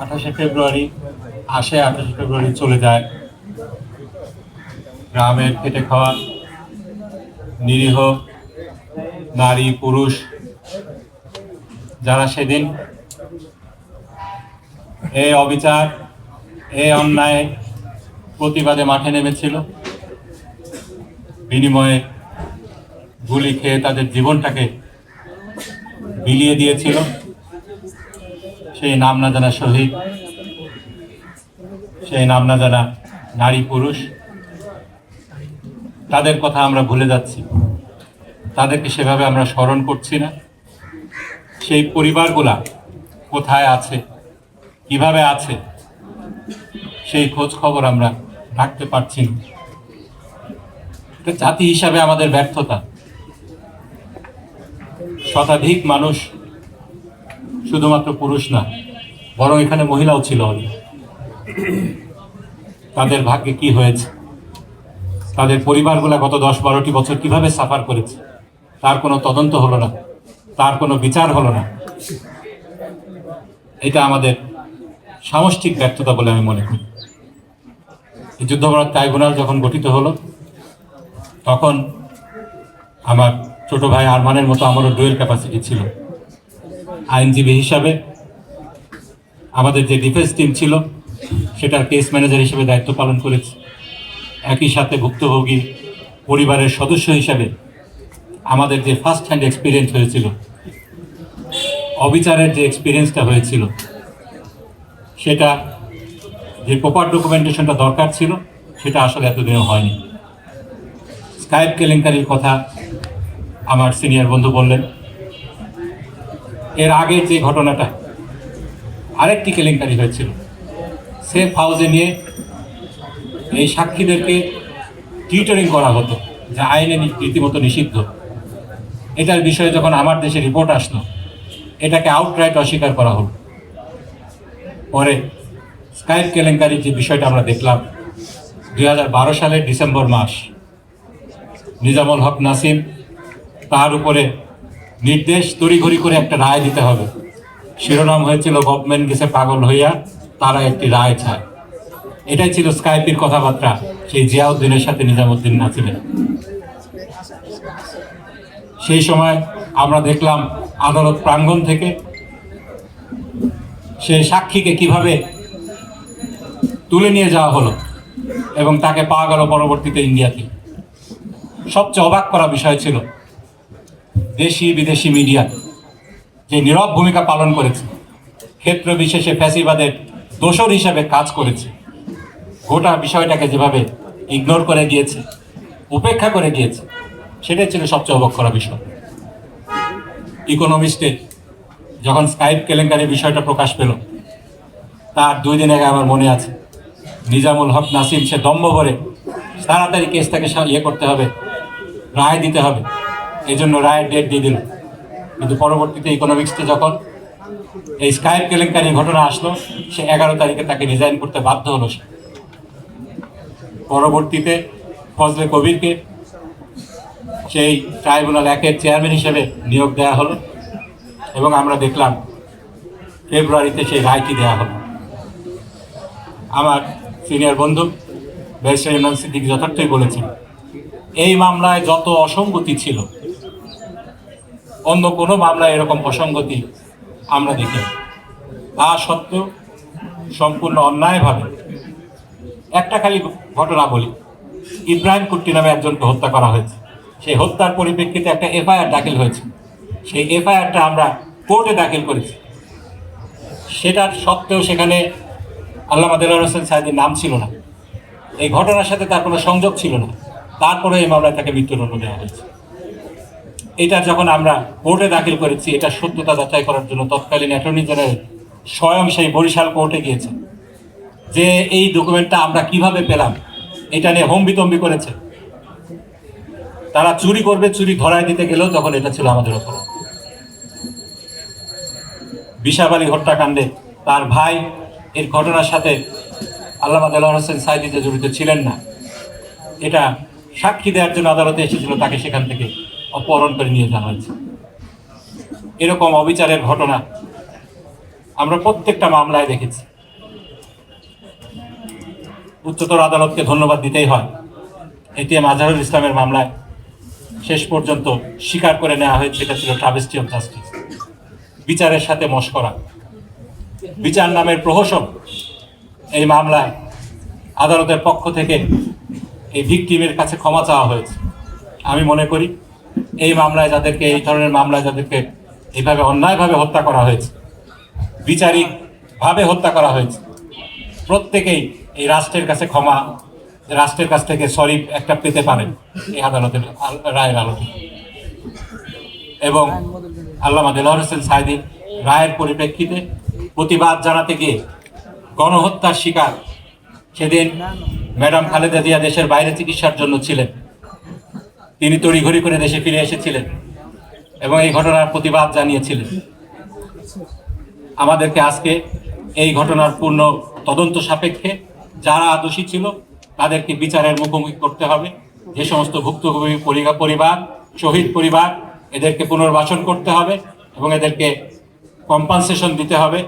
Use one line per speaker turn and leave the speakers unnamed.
28শে ফেব্রুয়ারি আসে, 28শে ফেব্রুয়ারি চলে যায়। গ্রামের খেটে খাওয়া নিরীহ নারী পুরুষ যারা সেদিন এই অবিচার, এই অন্যায় প্রতিবাদে মাঠে নেমেছিল, বিনিময়ে গুলি খেয়ে তাদের জীবনটাকে বিলিয়ে দিয়েছিল, সেই নাম না জানা শহীদ, সেই নাম না জানা নারী পুরুষ, তাদের কথা আমরা ভুলে যাচ্ছি, তাদেরকে সেভাবে আমরা স্মরণ করছি না। সেই পরিবারগুলা কোথায় আছে, কিভাবে আছে, সেই খোঁজ খবর আমরা রাখতে পারছি না। এটা জাতি হিসাবে আমাদের ব্যর্থতা। শতাধিক মানুষ, শুধুমাত্র পুরুষ না, বরং এখানে মহিলাও ছিল অনেক। তাদের ভাগ্যে কি হয়েছে, তাদের পরিবারগুলা গত 10-12টি বছর কিভাবে সাফার করেছে, তার কোনো তদন্ত হলো না, তার কোনো বিচার হলো না। এটা আমাদের সামষ্টিক ব্যর্থতা বলে আমি মনে করি। এই যুদ্ধাপরাধ ট্রাইব্যুনাল যখন গঠিত হলো, তখন আমার ছোট ভাই আরমানের মতো আমারও ডুয়েল ক্যাপাসিটি ছিল। আইনজীবী হিসাবে আমাদের যে ডিফেন্স টিম ছিল, সেটার কেস ম্যানেজার হিসেবে দায়িত্ব পালন করেছি। একই সাথে ভুক্তভোগী পরিবারের সদস্য হিসাবে আমাদের যে ফার্স্ট হ্যান্ড এক্সপিরিয়েন্স হয়েছিল, অবিচারের যে এক্সপিরিয়েন্সটা হয়েছিল, সেটা যে প্রপার ডকুমেন্টেশনটা দরকার ছিল, সেটা আসলে এতদিনও হয়নি। স্কাইপ কেলেঙ্কারির কথা আমার সিনিয়র বন্ধু বললেন। এর আগে যে ঘটনাটা, আরেকটি কেলেঙ্কারি হয়েছিল, সেফ হাউসে নিয়ে এই সাক্ষীদেরকে টিউটরিং করা হতো, যা আইনে রীতিমতো নিষিদ্ধ। এটার বিষয়ে যখন আমার দেশে রিপোর্ট আসলো, এটাকে আউটরাইট অস্বীকার করা হলো। পরে স্কাইপ কেলেঙ্কারির যে বিষয়টা আমরা দেখলাম, 2012 সালের ডিসেম্বর মাস, নিজামুল হক নাসিম, তার উপরে নির্দেশ তড়িঘড়ি করে একটা রায় দিতে হবে। শিরোনাম হয়েছিল গভর্নমেন্ট গেছে পাগল হইয়া, তারা একটি রায় চায়। এটাই ছিল স্কাইপের কথাবার্তা সেই জিয়াউদ্দিনের সাথে নিজামুদ্দিন নাসিমের। সেই সময় আমরা দেখলাম আদালত প্রাঙ্গণ থেকে সেই সাক্ষীকে কিভাবে তুলে নিয়ে যাওয়া হলো এবং তাকে পাওয়া গেল পরবর্তীতে ইন্ডিয়াতে। সবচেয়ে অবাক করা বিষয় ছিল, দেশি বিদেশি মিডিয়া যে নীরব ভূমিকা পালন করেছে, ক্ষেত্র বিশেষে ফ্যাসিবাদের দোসর হিসেবে কাজ করেছে, গোটা বিষয়টাকে যেভাবে ইগনোর করে গিয়েছে, উপেক্ষা করে গিয়েছে, সেটাই ছিল সবচেয়ে অবাক করা বিষয়। ইকোনমিস্টে যখন স্কাইপ কেলেঙ্কারির বিষয়টা প্রকাশ পেল, তার 2 দিন আগে আমার মনে আছে, নিজামুল হক নাসিম সে দম্ভ ভরে তাড়াতাড়ি কেসটাকে করতে হবে, রায় দিতে হবে, এই জন্য রায়ের ডেট দিয়ে দিল। কিন্তু পরবর্তীতে ইকোনমিক্সে যখন এই স্কাইপ কেলেঙ্কারির ঘটনা আসলো, সে 11 তারিখে তাকে রিজাইন করতে বাধ্য হলো। সে পরবর্তীতে ফজলে কবিরকে সেই ট্রাইব্যুনাল 1-এর চেয়ারম্যান হিসেবে নিয়োগ দেওয়া হলো এবং আমরা দেখলাম ফেব্রুয়ারিতে সেই রায়টি দেওয়া হলো। আমার সিনিয়র বন্ধু ব্যারিস্টার ইমরান সিদ্দিকী যথার্থই বলেছেন, এই মামলায় যত অসঙ্গতি ছিল, অন্য কোনো মামলায় এরকম অসঙ্গতি আমরা দেখি। তা সত্ত্বেও সম্পূর্ণ অন্যায়ভাবে, একটা খালি ঘটনা বলি, ইব্রাহিম কুট্টি নামে একজনকে হত্যা করা হয়েছে। সেই হত্যার পরিপ্রেক্ষিতে একটা এফআইআর দাখিল হয়েছে। সেই এফআইআরটা আমরা কোর্টে দাখিল করেছি। সেটার সত্ত্বেও সেখানে আল্লামা দেলোয়ার হোসেন সাঈদীর নাম ছিল না, এই ঘটনার সাথে তার কোনো সংযোগ ছিল না। তারপরে এই মামলায় তাকে মৃত্যুদণ্ড দেওয়া হয়েছে। এটা যখন আমরা কোর্টে দাখিল করেছি, এটা সত্যতা যাচাই করার জন্য তৎকালীন অ্যাটর্নি জেনারেল স্বয়ং সেই বরিশাল কোর্টে গিয়েছে, যে এই ডকুমেন্টটা আমরা কিভাবে পেলাম, এটা নিয়ে হম্বিতম্বি করেছে। তারা চুরি করবে, চুরি ধরায় দিতে গেলেও তখন এটা ছিল আমাদের অপরাধ। বিশাব আলী হত্যাকাণ্ডে তার ভাই এর ঘটনার সাথে আল্লামা দেলোয়ার হোসেন সাঈদী যে জড়িত ছিলেন না, এটা সাক্ষী দেওয়ার জন্য আদালতে এসেছিল, তাকে সেখান থেকে অপহরণ করে নিয়ে যাওয়া হয়েছে। এরকম অবিচারের ঘটনা আমরা প্রত্যেকটা মামলায় দেখেছি। উচ্চতর আদালতকে ধন্যবাদ দিতেই হয়। এটিএম আজহারুল ইসলামের মামলায় শেষ পর্যন্ত স্বীকার করে নেওয়া হয়েছে এটা ছিল ট্রাভেস্টি অফ জাস্টিস, বিচারের সাথে মশকরা, বিচার নামের প্রহসন। এই মামলায় আদালতের পক্ষ থেকে এই ভিকটিমের কাছে ক্ষমা চাওয়া হয়েছে। আমি মনে করি এই মামলায় যাদেরকে, এই ধরনের মামলায় যাদেরকে এইভাবে অন্যায়ভাবে হত্যা করা হয়েছে, বিচারিকভাবে হত্যা করা হয়েছে, প্রত্যেকেই এই রাষ্ট্রের কাছে ক্ষমা, রাষ্ট্রের কাছ থেকে সরি একটা পেতে পারেন এই আদালতের রায়ের আলোকে। এবং আল্লামা দেলোয়ার হোসেন সাঈদীর রায়ের পরিপ্রেক্ষিতে প্রতিবাদ জানাতে গিয়ে গণহত্যার শিকার, সেদিন ম্যাডাম খালেদা জিয়া দেশের বাইরে চিকিৎসার জন্য ছিলেন, তিনি তড়িঘড়ি করে দেশে ফিরে এসেছিলেন এবং এই ঘটনার প্রতিবাদ জানিয়েছিলেন। আমাদেরকে আজকে এই ঘটনার পূর্ণ তদন্ত সাপেক্ষে যারা দোষী ছিল তাদেরকে বিচারের মুখোমুখি করতে হবে। যে সমস্ত ভুক্তভোগী পরিবার, শহীদ পরিবার, এদেরকে পুনর্বাসন করতে হবে এবং এদেরকে কম্পেনসেশন দিতে হবে।